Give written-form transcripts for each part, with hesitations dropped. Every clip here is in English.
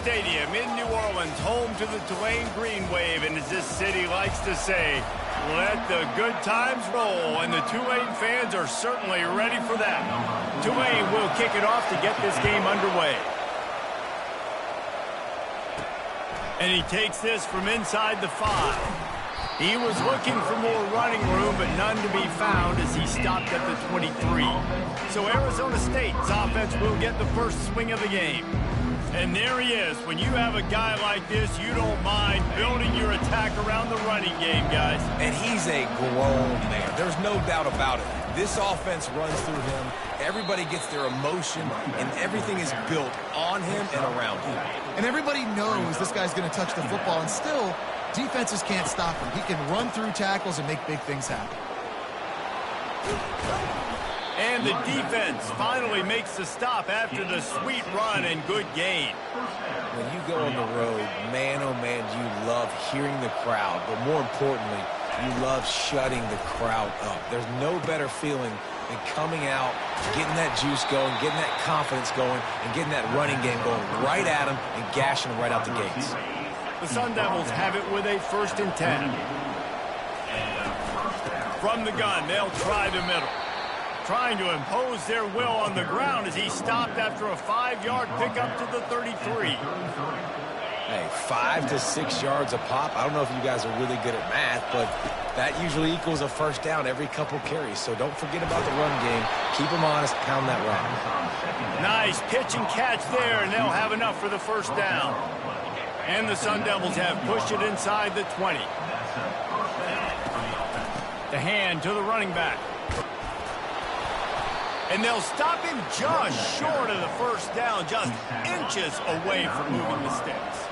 Stadium in New Orleans, home to the Tulane Green Wave, and as this city likes to say, let the good times roll, and the Tulane fans are certainly ready for that. Tulane will kick it off to get this game underway. And he takes this from inside the 5. He was looking for more running room, but none to be found as he stopped at the 23. So Arizona State's offense will get the first swing of the game. And there he is. When you have a guy like this, you don't mind building your attack around the running game, guys. And he's a grown man. There's no doubt about it. This offense runs through him. Everybody gets their emotion, and everything is built on him and around him. And everybody knows this guy's going to touch the football, and still, defenses can't stop him. He can run through tackles and make big things happen. And the defense finally makes the stop after the sweet run and good gain. When you go on the road, man, oh man, you love hearing the crowd. But more importantly, you love shutting the crowd up. There's no better feeling than coming out, getting that juice going, getting that confidence going, and getting that running game going right at them and gashing them right out the gates. The Sun Devils have it with a 1st and 10. From the gun, they'll try the middle. Trying to impose their will on the ground as he stopped after a 5-yard pickup to the 33. Hey, 5 to 6 yards a pop. I don't know if you guys are really good at math, but that usually equals a first down every couple carries. So don't forget about the run game. Keep them honest, pound that rock. Nice pitch and catch there, and they'll have enough for the first down. And the Sun Devils have pushed it inside the 20. The hand to the running back. And they'll stop him just short of the first down, just inches away from moving the sticks.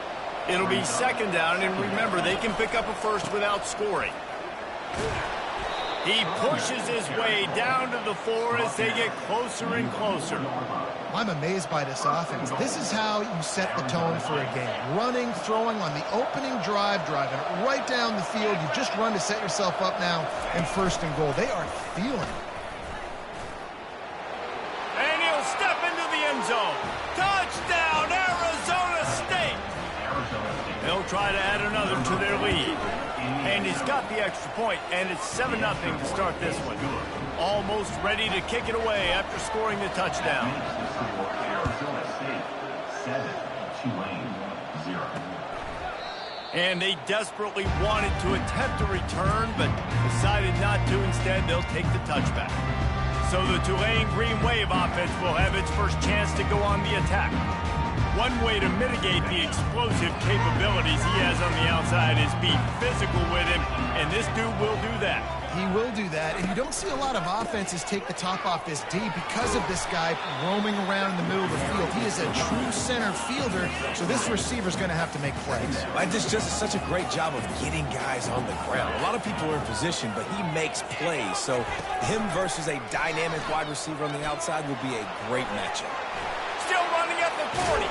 It'll be 2nd down, and remember, they can pick up a first without scoring. He pushes his way down to the 4 as they get closer and closer. I'm amazed by this offense. This is how you set the tone for a game. Running, throwing on the opening drive, driving it right down the field. You just run to set yourself up now in 1st and goal. They are feeling it. And he'll step into the end zone. Touchdown, Arizona State! They'll try to add another to their lead. And he's got the extra point, and it's 7-0 to start this one. Almost ready to kick it away after scoring the touchdown. Arizona State 7, Tulane 0. And they desperately wanted to attempt a return, but decided not to. Instead, they'll take the touchback. So the Tulane Green Wave offense will have its first chance to go on the attack. One way to mitigate the explosive capabilities he has on the outside is be physical with him, and this dude will do that. He will do that, and you don't see a lot of offenses take the top off this D because of this guy roaming around in the middle of the field. He is a true center fielder, so this receiver's going to have to make plays. This just such a great job of getting guys on the ground. A lot of people are in position, but he makes plays, so him versus a dynamic wide receiver on the outside will be a great matchup. Still running at the 40.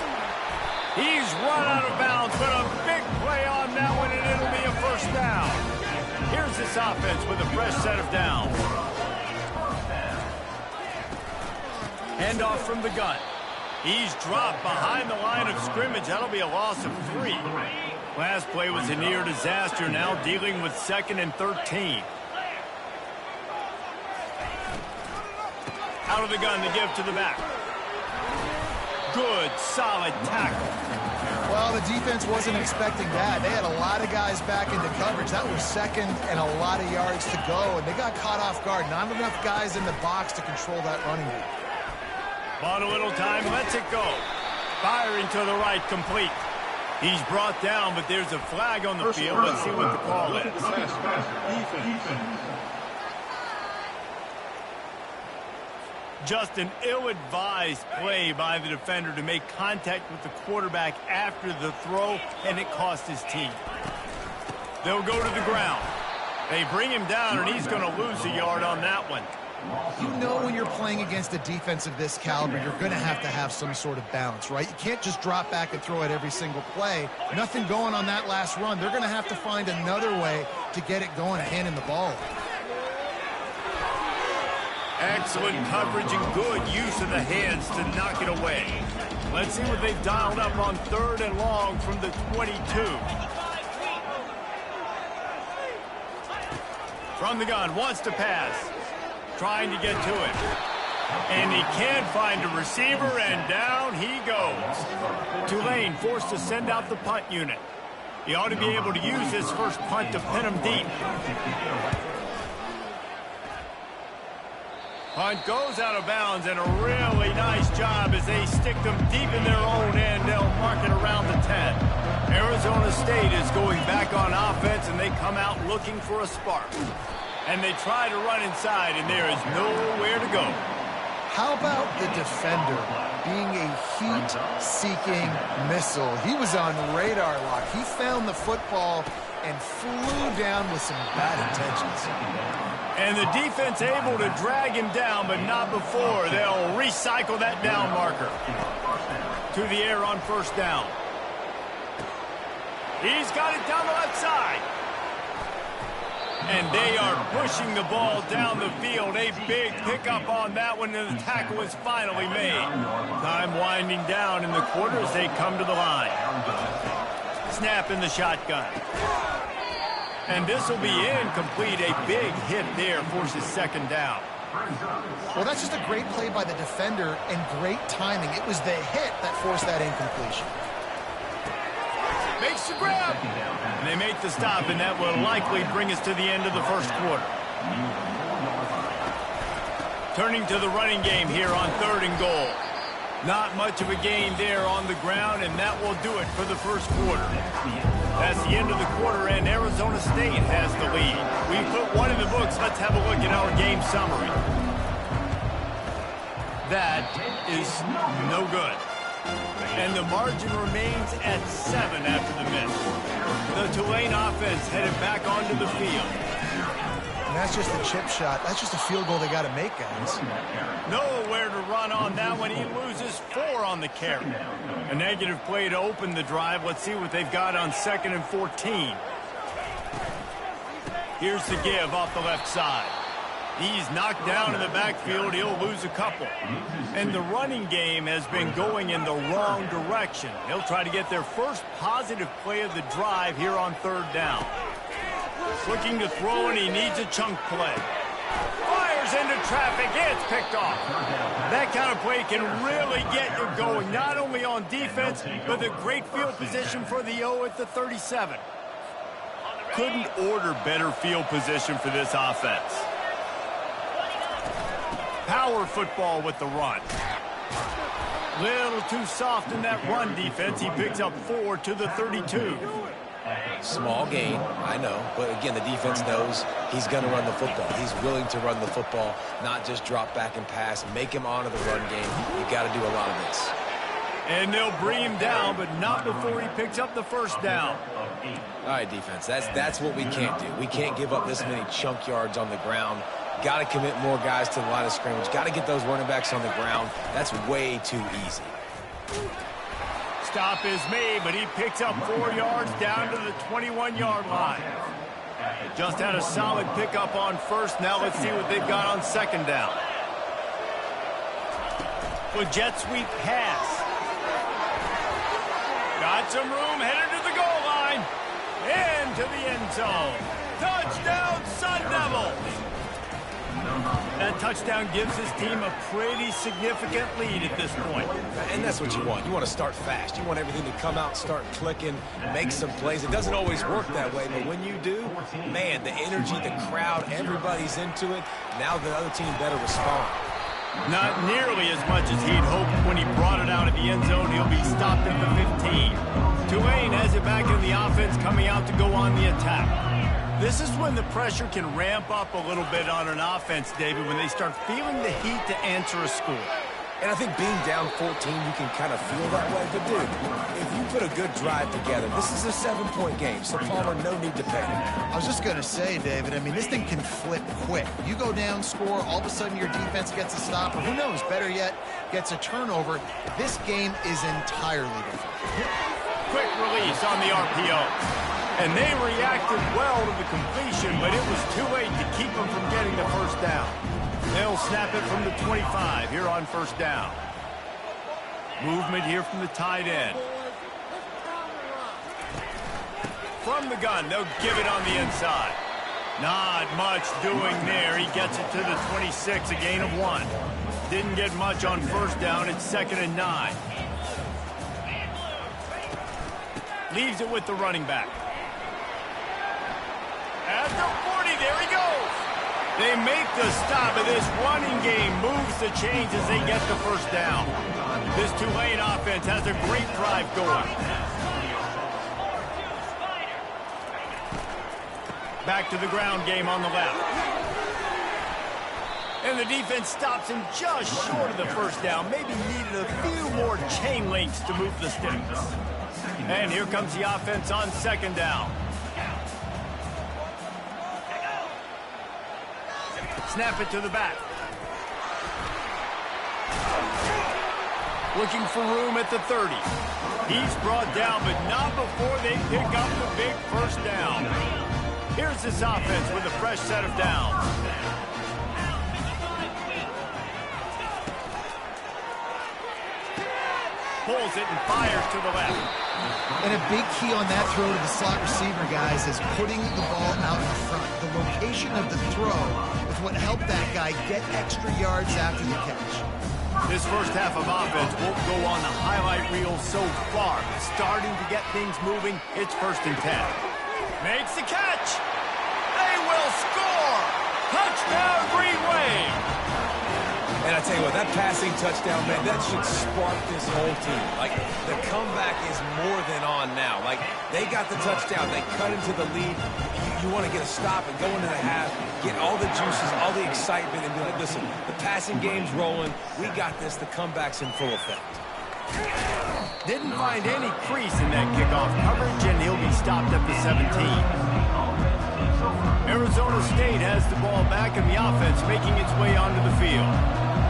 He's run out of bounds, but a big play on that one, and it'll be a first down. Here's this offense with a fresh set of downs. Handoff from the gun. He's dropped behind the line of scrimmage. That'll be a loss of 3. Last play was a near disaster, now dealing with 2nd and 13. Out of the gun to give to the back. Good, solid tackle. Well, the defense wasn't expecting that. They had a lot of guys back into coverage. That was 2nd and a lot of yards to go, and they got caught off guard. Not enough guys in the box to control that running game. Bought a little time, lets it go. Firing to the right, complete. He's brought down, but there's a flag on the field. Let's see what the call is. Just an ill-advised play by the defender to make contact with the quarterback after the throw, and it cost his team. They'll go to the ground. They bring him down, and he's going to lose a yard on that one. You know when you're playing against a defense of this caliber, you're going to have some sort of balance, right? You can't just drop back and throw it every single play. Nothing going on that last run. They're going to have to find another way to get it going and handing the ball. Excellent coverage and good use of the hands to knock it away. Let's see what they've dialed up on 3rd and long from the 22. From the gun, wants to pass. Trying to get to it. And he can't find a receiver, and down he goes. Tulane forced to send out the punt unit. He ought to be able to use his first punt to pin him deep. Punt goes out of bounds, and a really nice job as they stick them deep in their own end. They'll mark it around the 10. Arizona State is going back on offense, and they come out looking for a spark. And they try to run inside, and there is nowhere to go. How about the defender being a heat-seeking missile? He was on radar lock. He found the football and flew down with some bad intentions. And the defense able to drag him down, but not before. They'll recycle that down marker. To the air on 1st down. He's got it down the left side. And they are pushing the ball down the field. A big pickup on that one, and the tackle is finally made. Time winding down in the quarter as they come to the line. Snap in the shotgun. And this will be incomplete. A big hit there forces 2nd down. Well, that's just a great play by the defender and great timing. It was the hit that forced that incompletion. Makes the grab. And they make the stop, and that will likely bring us to the end of the 1st quarter. Turning to the running game here on 3rd and goal. Not much of a gain there on the ground, and that will do it for the 1st quarter. That's the end of the quarter, and Arizona State has the lead. We put one in the books. Let's have a look at our game summary. That is no good. And the margin remains at 7 after the miss. The Tulane offense headed back onto the field. And that's just a chip shot. That's just a field goal they got to make, guys. Nowhere to run on that one. He loses 4 on the carry. A negative play to open the drive. Let's see what they've got on 2nd and 14. Here's the give off the left side. He's knocked down in the backfield. He'll lose a couple. And the running game has been going in the wrong direction. They'll try to get their first positive play of the drive here on 3rd down. Looking to throw, and he needs a chunk play. Fires into traffic. It's picked off. That kind of play can really get you going, not only on defense, but a great field position for the O at the 37. Couldn't order better field position for this offense. Power football with the run. Little too soft in that run defense. He picks up 4 to the 32. Small gain, I know. But again, the defense knows he's going to run the football. He's willing to run the football, not just drop back and pass. Make him honor the run game. You got to do a lot of this. And they'll bring him down, but not before he picks up the 1st down. All right, defense, that's what we can't do. We can't give up this many chunk yards on the ground. Got to commit more guys to the line of scrimmage. Got to get those running backs on the ground. That's way too easy. Stop is made, but he picks up 4 yards down to the 21-yard line. Just had a solid pickup on 1st. Now let's see what they've got on 2nd down. With jet sweep pass. Got some room, headed to the goal line. Into the end zone. Touchdown, Sun Devils! That touchdown gives his team a pretty significant lead at this point. And that's what you want. You want to start fast. You want everything to come out, start clicking, make some plays. It doesn't always work that way, but when you do, man, the energy, the crowd, everybody's into it. Now the other team better respond. Not nearly as much as he'd hoped when he brought it out of the end zone. He'll be stopped at the 15. Tulane has it back in the offense, coming out to go on the attack. This is when the pressure can ramp up a little bit on an offense, David, when they start feeling the heat to answer a score. And I think being down 14, you can kind of feel that way. But, dude, if you put a good drive together, this is a 7-point game, so Palmer, no need to panic. I was just going to say, David, I mean, this thing can flip quick. You go down, score, all of a sudden your defense gets a stop, or who knows, better yet, gets a turnover. This game is entirely different. Quick release on the RPO. And they reacted well to the completion, but it was too late to keep them from getting the 1st down. They'll snap it from the 25 here on 1st down. Movement here from the tight end. From the gun, they'll give it on the inside. Not much doing there. He gets it to the 26, a gain of 1. Didn't get much on first down. It's 2nd and 9. Leaves it with the running back. At the 40, there he goes. They make the stop, and this running game moves the chains as they get the first down. This Tulane offense has a great drive going. Back to the ground game on the left. And the defense stops him just short of the first down. Maybe needed a few more chain links to move the sticks. And here comes the offense on 2nd down. Snap it to the back. Looking for room at the 30. He's brought down, but not before they pick up the big first down. Here's this offense with a fresh set of downs. Pulls it and fires to the left. And a big key on that throw to the slot receiver, guys, is putting the ball out in front. The location of the throw is what helped that guy get extra yards after the catch. This first half of offense won't go on the highlight reel so far. Starting to get things moving, it's 1st and 10. Makes the catch. They will score. Touchdown, Green Wave. And I tell you what, that passing touchdown, man, that should spark this whole team. Like, the comeback is more than on now. Like, they got the touchdown. They cut into the lead. You want to get a stop and go into the half, get all the juices, all the excitement, and be like, listen, the passing game's rolling. We got this. The comeback's in full effect. Didn't find any crease in that kickoff coverage, and he'll be stopped at the 17. Arizona State has the ball back, and the offense making its way onto the field.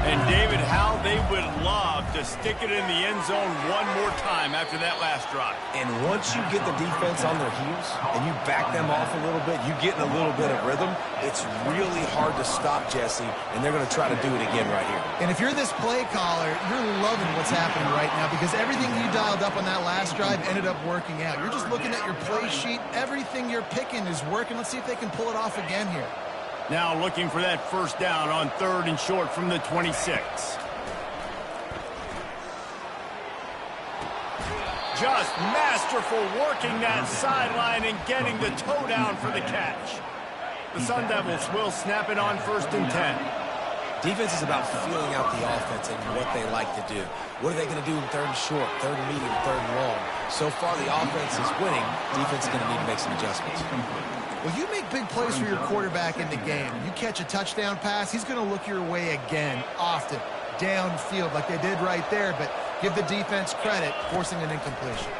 And David, how they would love to stick it in the end zone one more time after that last drive. And once you get the defense on their heels and you back them off a little bit, you get in a little bit of rhythm, it's really hard to stop Jesse, and they're going to try to do it again right here. And if you're this play caller, you're loving what's happening right now because everything you dialed up on that last drive ended up working out. You're just looking at your play sheet. Everything you're picking is working. Let's see if they can pull it off again here. Now looking for that first down on 3rd and short from the 26. Just masterful working that sideline and getting the toe down for the catch. The Sun Devils will snap it on 1st and 10. Defense is about feeling out the offense and what they like to do. What are they going to do in 3rd and short, 3rd and medium, 3rd and long? So far, the offense is winning. Defense is going to need to make some adjustments. Well, you make big plays for your quarterback in the game. You catch a touchdown pass, he's going to look your way again, often, downfield like they did right there, but give the defense credit, forcing an incompletion.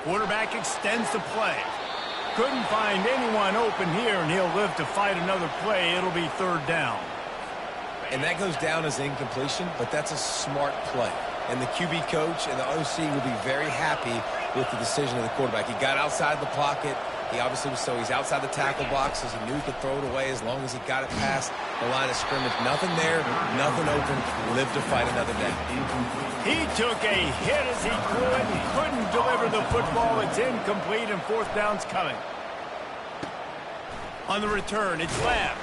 Quarterback extends the play. Couldn't find anyone open here, and he'll live to fight another play. It'll be 3rd down. And that goes down as incompletion, but that's a smart play. And the QB coach and the OC will be very happy with the decision of the quarterback. He got outside the pocket. He obviously was he's outside the tackle boxes. He knew he could throw it away as long as he got it past the line of scrimmage. Nothing there, nothing open. Live to fight another down. He took a hit as he threw it and couldn't deliver the football. It's incomplete, and 4th down's coming. On the return, it's Lamb.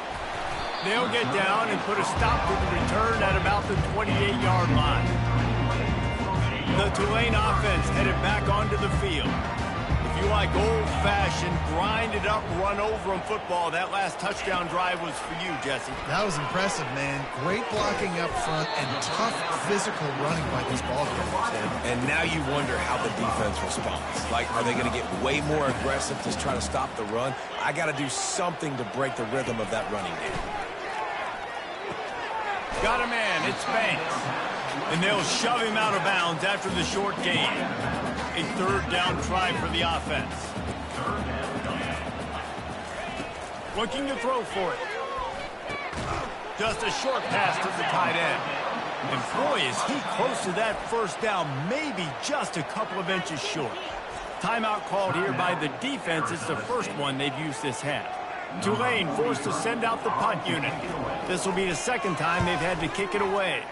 They'll get down and put a stop to the return at about the 28-yard line. The Tulane offense headed back onto the field. If you like old-fashioned, grind-it-up, run-over-'em football, that last touchdown drive was for you, Jesse. That was impressive, man. Great blocking up front and tough physical running by these ball players. And now you wonder how the defense responds. Like, are they going to get way more aggressive to try to stop the run? I got to do something to break the rhythm of that running game. Got a man, it's Banks. And they'll shove him out of bounds after the short gain. A 3rd down try for the offense. Looking to throw for it. Just a short pass to the tight end. And boy, is he close to that first down, maybe just a couple of inches short. Timeout called here by the defense. It's the first one they've used this half. Tulane forced to send out the punt unit. This will be the 2nd time they've had to kick it away.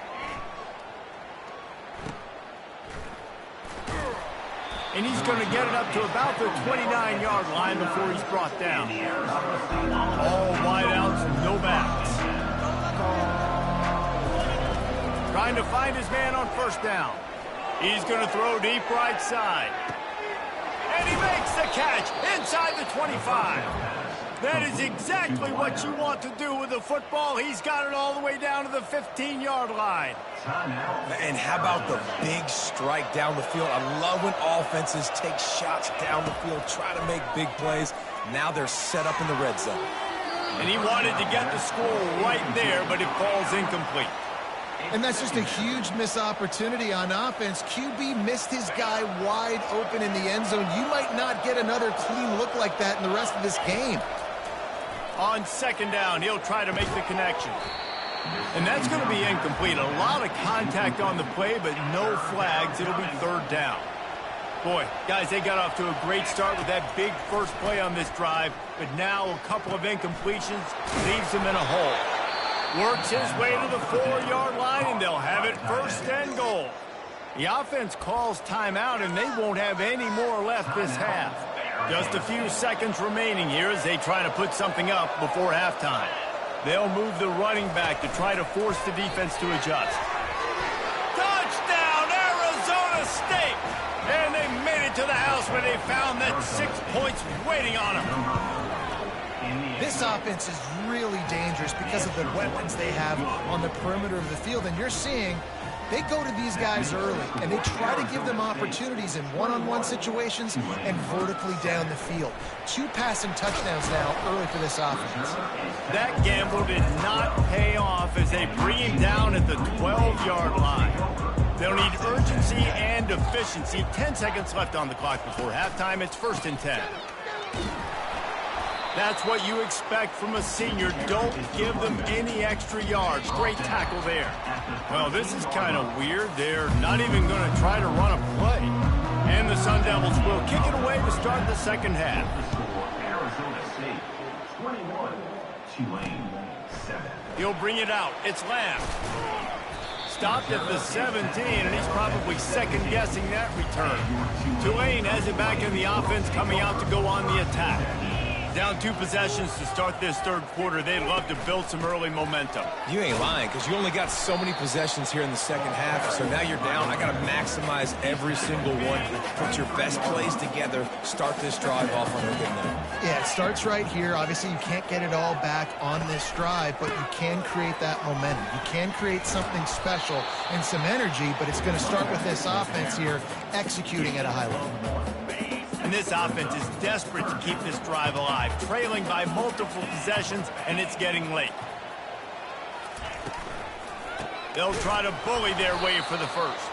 And he's going to get it up to about the 29-yard line before he's brought down. All wideouts, no backs. Trying to find his man on first down. He's going to throw deep right side. And he makes the catch inside the 25. That is exactly what you want to do with the football. He's got it all the way down to the 15-yard line. And how about the big strike down the field? I love when offenses take shots down the field, try to make big plays. Now they're set up in the red zone. And he wanted to get the score right there, but it falls incomplete. And that's just a huge missed opportunity on offense. QB missed his guy wide open in the end zone. You might not get another clean look like that in the rest of this game. On second down, he'll try to make the connection. And that's going to be incomplete. A lot of contact on the play, but no flags. It'll be third down. Boy, guys, they got off to a great start with that big first play on this drive, but now a couple of incompletions leaves them in a hole. Works his way to the 4-yard line, and they'll have it first and goal. The offense calls timeout, and they won't have any more left this half. Just a few seconds remaining here as they try to put something up before halftime. They'll move the running back to try to force the defense to adjust. Touchdown, Arizona State! And they made it to the house where they found that 6 points waiting on them. This offense is really dangerous because of the weapons they have on the perimeter of the field. And you're seeing they go to these guys early, and they try to give them opportunities in one-on-one situations and vertically down the field. 2 passing touchdowns now early for this offense. That gamble did not pay off as they bring him down at the 12-yard line. They'll need urgency and efficiency. 10 seconds left on the clock before halftime. It's 1st and 10. That's what you expect from a senior. Don't give them any extra yards. Great tackle there. Well, this is kind of weird. They're not even going to try to run a play. And the Sun Devils will kick it away to start the second half. Arizona State 21, Tulane 7. He'll bring it out. It's Lamb. Stopped at the 17, and he's probably second-guessing that return. Tulane has it back in the offense, coming out to go on the attack. Down 2 possessions to start this third quarter. They'd love to build some early momentum. You ain't lying, because you only got so many possessions here in the second half, so now you're down. I got to maximize every single one. Put your best plays together. Start this drive off on a good note. Yeah, it starts right here. Obviously, you can't get it all back on this drive, but you can create that momentum. You can create something special and some energy, but it's going to start with this offense here executing at a high level. And this offense is desperate to keep this drive alive, trailing by multiple possessions, and it's getting late. They'll try to bully their way for the first.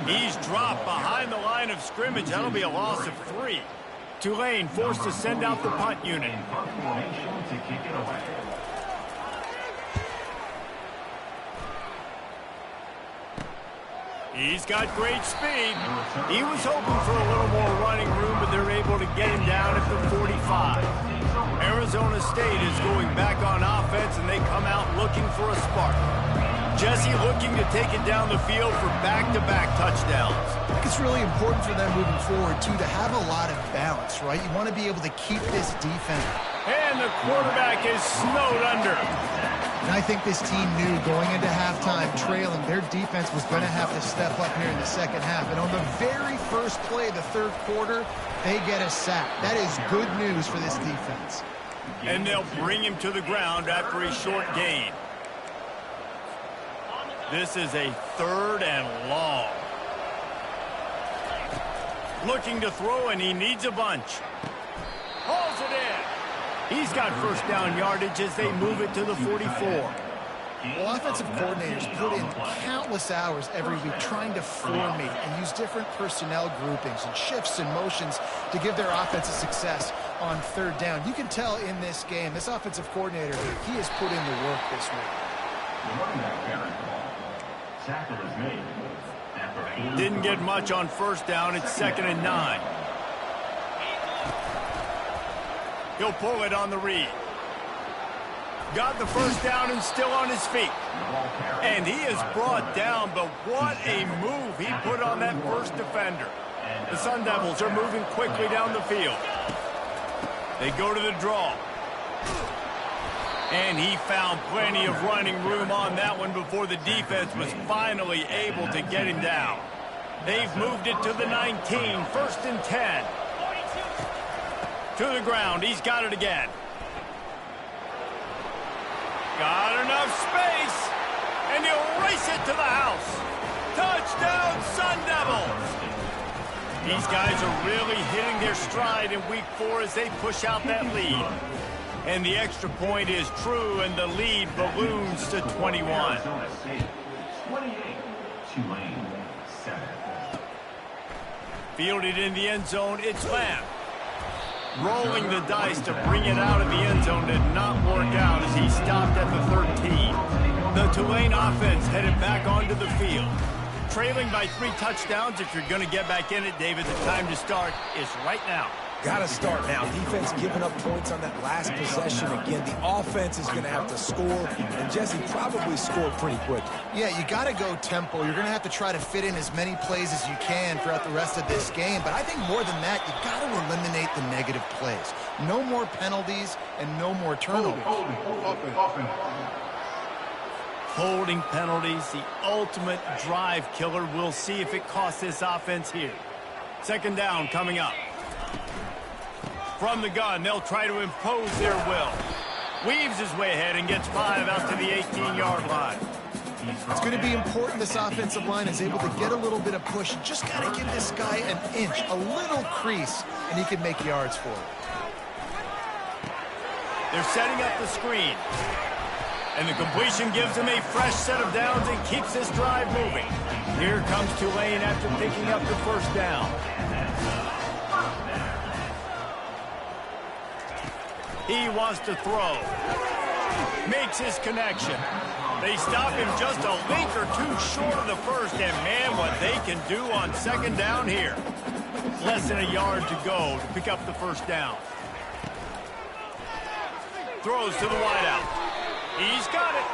He's dropped behind the line of scrimmage. That'll be a loss of 3. Tulane forced to send out the punt unit. He's got great speed. He was hoping for a little more running room, but they're able to get him down at the 45. Arizona State is going back on offense, and they come out looking for a spark. Jesse looking to take it down the field for back-to-back touchdowns. I think it's really important for them moving forward, too, to have a lot of balance, right? You want to be able to keep this defense. And the quarterback is snowed under. And I think this team knew going into halftime trailing, their defense was going to have to step up here in the second half. And on the very first play of the third quarter, they get a sack. That is good news for this defense. And they'll bring him to the ground after a short gain. This is a 3rd and long. Looking to throw, and he needs a bunch. Hauls it in. He's got first down yardage as they move it to the 44. Well, offensive coordinators put in countless hours every week trying to formate and use different personnel groupings and shifts and motions to give their offense a success on 3rd down. You can tell in this game, this offensive coordinator, he has put in the work this week. Didn't get much on first down. It's 2nd and 9. He'll pull it on the read. Got the first down and still on his feet. And he is brought down, but what a move he put on that first defender. The Sun Devils are moving quickly down the field. They go to the draw. And he found plenty of running room on that one before the defense was finally able to get him down. They've moved it to the 19, first and 10. To the ground, he's got it again. Got enough space, and he'll race it to the house. Touchdown, Sun Devils! These guys are really hitting their stride in week 4 as they push out that lead. And the extra point is true, and the lead balloons to 21. Arizona State, 28, Tulane, 7. Fielded in the end zone, it's Lamb. Rolling the dice to bring it out of the end zone did not work out as he stopped at the 13. The Tulane offense headed back onto the field. Trailing by 3 touchdowns, if you're going to get back in it, David, the time to start is right now. Got to start now. Defense giving up points on that last possession. Again, the offense is going to have to score, and Jesse probably scored pretty quick. Yeah, you got to go tempo. You're going to have to try to fit in as many plays as you can throughout the rest of this game. But I think more than that, you got to eliminate the negative plays. No more penalties and no more turnovers. Holding penalties, the ultimate drive killer. We'll see if it costs this offense here. Second down coming up. From the gun, they'll try to impose their will. Weaves his way ahead and gets 5 out to the 18-yard line. It's going to be important this offensive line is able to get a little bit of push. Just got to give this guy an inch, a little crease, and he can make yards for it. They're setting up the screen. And the completion gives him a fresh set of downs and keeps this drive moving. Here comes Tulane after picking up the first down. He wants to throw. Makes his connection. They stop him just a link or two short of the first, and man, what they can do on second down here. Less than a yard to go to pick up the first down. Throws to the wideout. He's got it.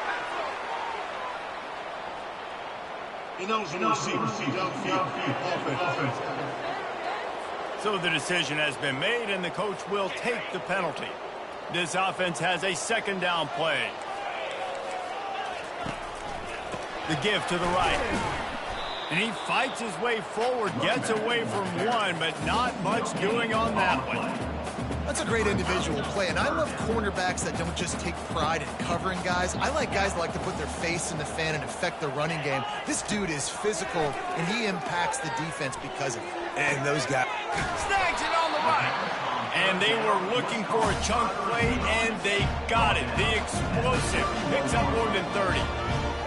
So the decision has been made, and the coach will take the penalty. This offense has a second down play. The give to the right. And he fights his way forward, gets away from one, but not much doing on that one. That's a great individual play, and I love cornerbacks that don't just take pride in covering guys. I like guys that like to put their face in the fan and affect the running game. This dude is physical, and he impacts the defense because of it. And those guys... Snags it on the right. And they were looking for a chunk play, and they got it. The explosive picks up more than 30.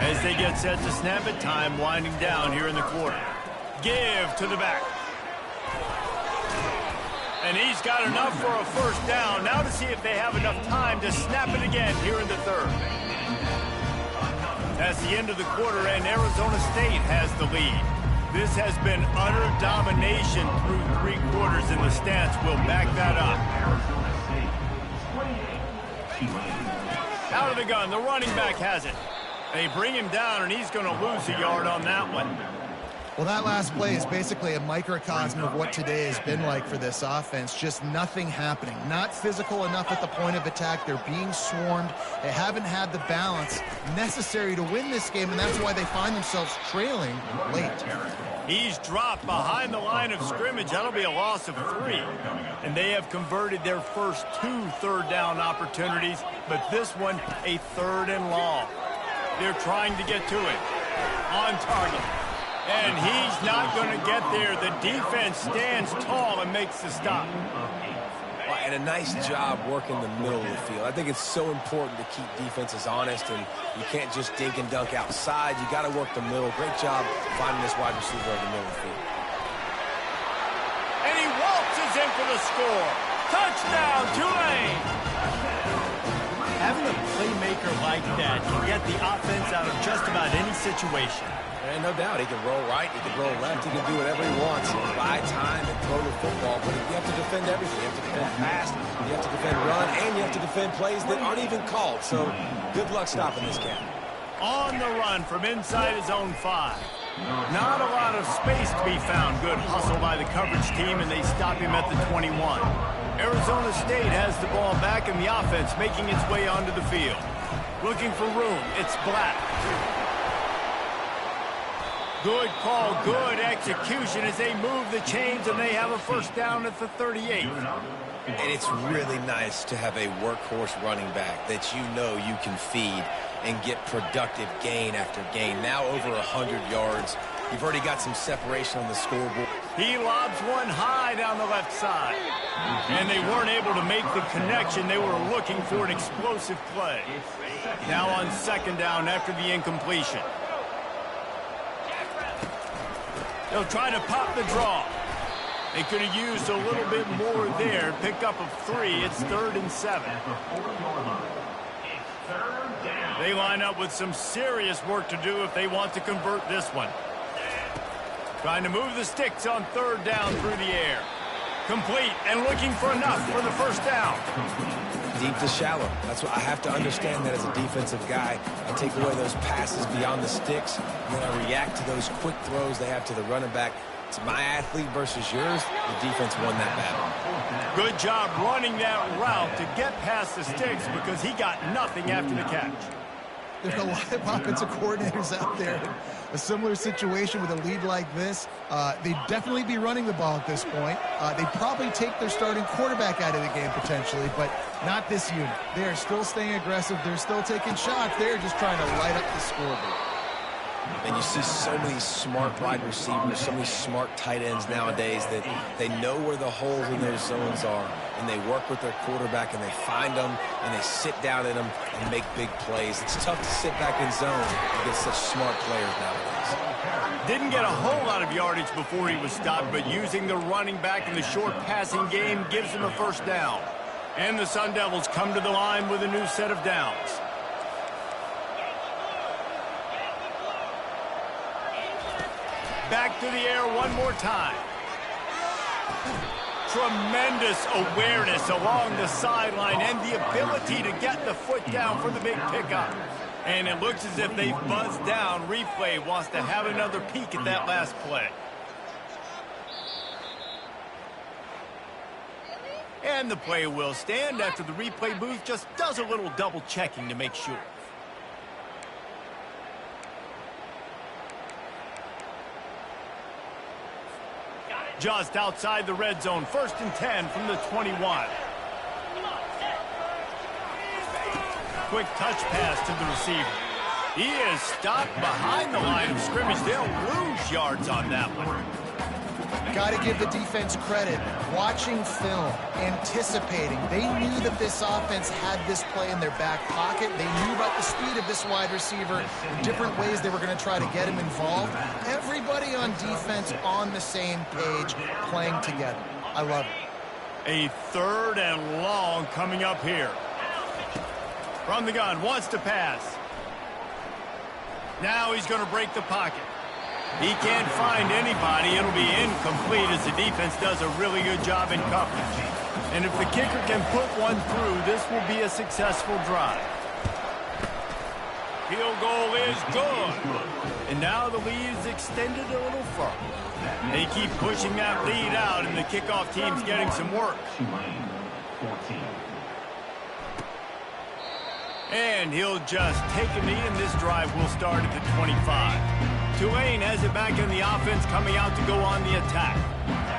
As they get set to snap it, time winding down here in the quarter. Give to the back. And he's got enough for a first down. Now to see if they have enough time to snap it again here in the third. That's the end of the quarter, and Arizona State has the lead. This has been utter domination through 3 quarters, and the stats will back that up. Out of the gun, the running back has it. They bring him down, and he's going to lose a yard on that one. Well, that last play is basically a microcosm of what today has been like for this offense. Just nothing happening. Not physical enough at the point of attack. They're being swarmed. They haven't had the balance necessary to win this game, and that's why they find themselves trailing late. He's dropped behind the line of scrimmage. That'll be a loss of 3. And they have converted their first 2 third-down opportunities, but this one a 3rd and long. They're trying to get to it. On target. And he's not going to get there. The defense stands tall and makes the stop. And a nice job working the middle of the field. I think it's so important to keep defenses honest, and you can't just dink and dunk outside. You got to work the middle. Great job finding this wide receiver in the middle of the field. And he waltzes in for the score. Touchdown, Tulane! Having a playmaker like that can get the offense out of just about any situation. And no doubt, he can roll right, he can roll left, he can do whatever he wants. He can buy time and throw the football, but you have to defend everything. You have to defend pass, you have to defend run, and you have to defend plays that aren't even called. So good luck stopping this cat. On the run from inside his own 5. Not a lot of space to be found. Good hustle by the coverage team, and they stop him at the 21. Arizona State has the ball back in the offense, making its way onto the field. Looking for room. It's Black. Good call, good execution as they move the chains, and they have a first down at the 38. And it's really nice to have a workhorse running back that you know you can feed and get productive gain after gain. Now over 100 yards. You've already got some separation on the scoreboard. He lobs one high down the left side. And they weren't able to make the connection. They were looking for an explosive play. Now on second down after the incompletion. They'll try to pop the draw. They could have used a little bit more there. Pick up of 3. It's 3rd and 7. They line up with some serious work to do if they want to convert this one. Trying to move the sticks on 3rd down through the air. Complete and looking for enough for the first down. Deep to shallow. That's what I have to understand that as a defensive guy. I take away those passes beyond the sticks, and then I react to those quick throws they have to the running back. It's my athlete versus yours. The defense won that battle. Good job running that route to get past the sticks because he got nothing after the catch. There's a lot of offensive coordinators out there. A similar situation with a lead like this. They'd definitely be running the ball at this point. They'd probably take their starting quarterback out of the game potentially, but not this unit. They're still staying aggressive. They're still taking shots. They're just trying to light up the scoreboard. And you see so many smart wide receivers, so many smart tight ends nowadays that they know where the holes in those zones are, and they work with their quarterback, and they find them, and they sit down in them and make big plays. It's tough to sit back in zone against such smart players nowadays. Didn't get a whole lot of yardage before he was stopped, but using the running back in the short passing game gives him a first down. And the Sun Devils come to the line with a new set of downs. Back to the air one more time. Tremendous awareness along the sideline and the ability to get the foot down for the big pickup. And it looks as if they've buzzed down. Replay wants to have another peek at that last play. And the play will stand after the replay booth just does a little double checking to make sure. Just outside the red zone, 1st and 10 from the 21. Quick touch pass to the receiver. He is stopped behind the line of scrimmage. They'll lose yards on that one. Got to give the defense credit. Watching film, anticipating. They knew that this offense had this play in their back pocket. They knew about the speed of this wide receiver, different ways they were going to try to get him involved. Everybody on defense on the same page, playing together. I love it. A 3rd and long coming up here. From the gun, wants to pass. Now he's going to break the pocket. He can't find anybody. It'll be incomplete as the defense does a really good job in coverage. And if the kicker can put one through, this will be a successful drive. Field goal is good. And now the lead is extended a little further. They keep pushing that lead out, and the kickoff team's getting some work. Tulane, 14. And he'll just take a knee, and this drive will start at the 25. Tulane has it back in the offense, coming out to go on the attack.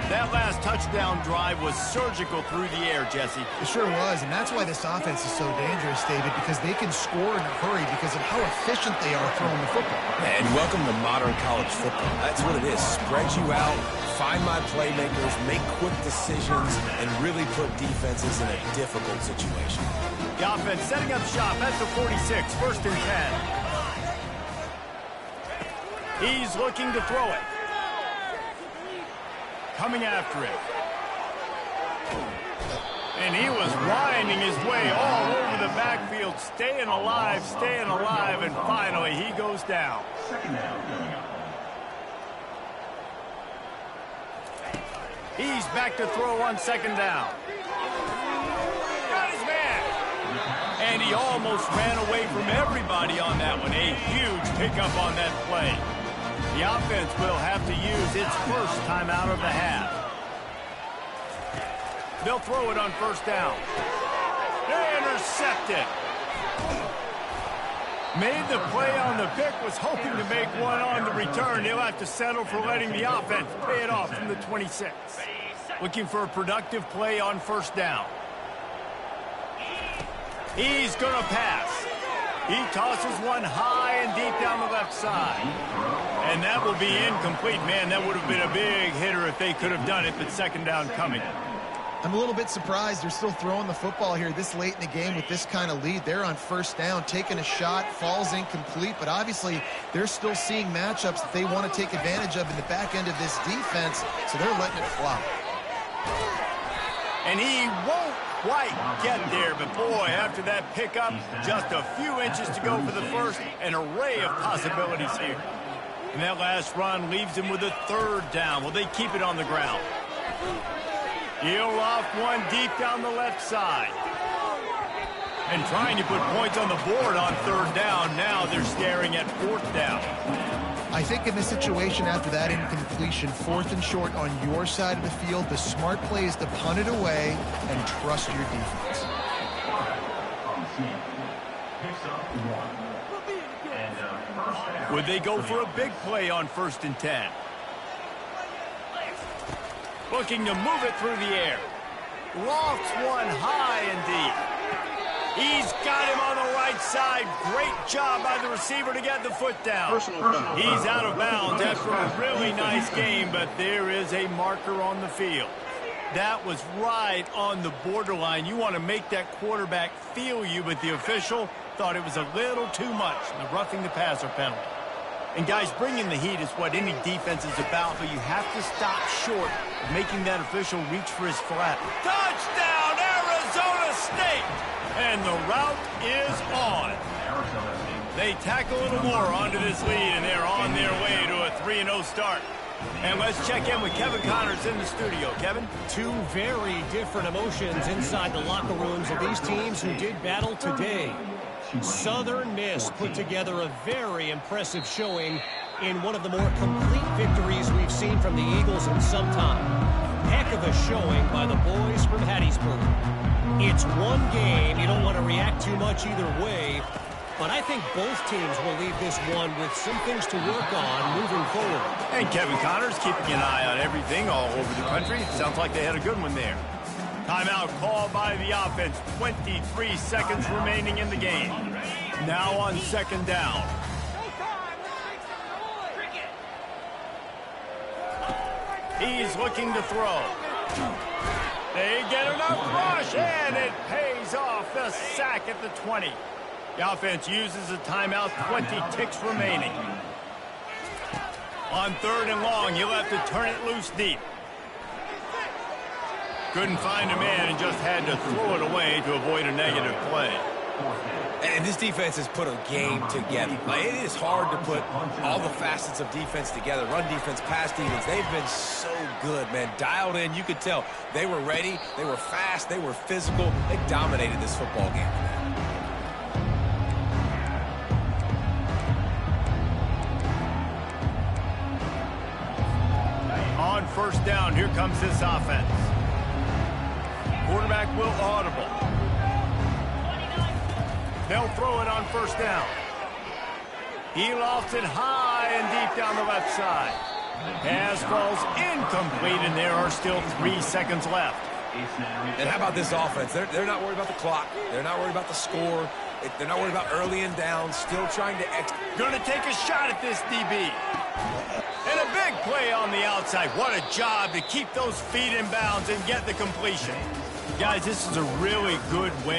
That last touchdown drive was surgical through the air, Jesse. It sure was, and that's why this offense is so dangerous, David, because they can score in a hurry because of how efficient they are throwing the football. And welcome to modern college football. That's what it is. Spread you out, find my playmakers, make quick decisions, and really put defenses in a difficult situation. The offense setting up shop at the 46, 1st and 10. He's looking to throw it. Coming after it. And he was winding his way all over the backfield, staying alive, and finally he goes down. He's back to throw on 2nd down. Got his man. And he almost ran away from everybody on that one. A huge pickup on that play. The offense will have to use its first timeout of the half. They'll throw it on first down. Intercepted. Made the play on the pick, was hoping to make one on the return. He'll have to settle for letting the offense pay it off from the 26. Looking for a productive play on first down. He's going to pass. He tosses one high and deep down the left side. And that will be incomplete. Man, that would have been a big hitter if they could have done it, but second down coming. I'm a little bit surprised they're still throwing the football here this late in the game with this kind of lead. They're on first down, taking a shot, falls incomplete, but obviously they're still seeing matchups that they want to take advantage of in the back end of this defense, so they're letting it fly. And he won't quite get there, but boy, after that pickup, just a few inches to go for the first, an array of possibilities here. And that last run leaves him with a third down. Will they keep it on the ground? He'll off one deep down the left side. And trying to put points on the board on third down. Now they're staring at fourth down. I think in this situation after that incompletion, fourth and short on your side of the field, the smart play is to punt it away and trust your defense. Would they go for a big play on 1st and 10? Looking to move it through the air. Lofts one high and deep. He's got him on the right side. Great job by the receiver to get the foot down. He's out of bounds after a really nice game, but there is a marker on the field. That was right on the borderline. You want to make that quarterback feel you, but the official thought it was a little too much. The roughing the passer penalty. And guys, bringing the heat is what any defense is about, but you have to stop short of making that official reach for his flat. Touchdown, Arizona State! And the route is on. They tack a little more onto this lead, and they're on their way to a 3-0 start. And let's check in with Kevin Connors in the studio. Kevin? Two very different emotions inside the locker rooms of these teams who did battle today. Southern Miss put together a very impressive showing in one of the more complete victories we've seen from the Eagles in some time. Heck of a showing by the boys from Hattiesburg. It's one game. You don't want to react too much either way, but I think both teams will leave this one with some things to work on moving forward. And Kevin Connors keeping an eye on everything all over the country. Sounds like they had a good one there. Timeout called by the offense. 23 seconds remaining in the game. Now on second down. He's looking to throw. They get enough rush, and it pays off. The sack at the 20. The offense uses a timeout. 20 ticks remaining. On 3rd and long, you'll have to turn it loose deep. Couldn't find a man and just had to throw it away to avoid a negative play. And this defense has put a game together. Like, it is hard to put all the facets of defense together. Run defense, pass defense. They've been so good, man. Dialed in. You could tell they were ready. They were fast. They were physical. They dominated this football game. On first down, here comes this offense. Quarterback will audible. They'll throw it on first down. He lofts it high and deep down the left side. Pass falls incomplete, and there are still 3 seconds left. And how about this offense? They're not worried about the clock. They're not worried about the score. They're not worried about early and down. Still trying to Gonna take a shot at this DB. And a big play on the outside. What a job to keep those feet in bounds and get the completion. Guys, this is a really good win.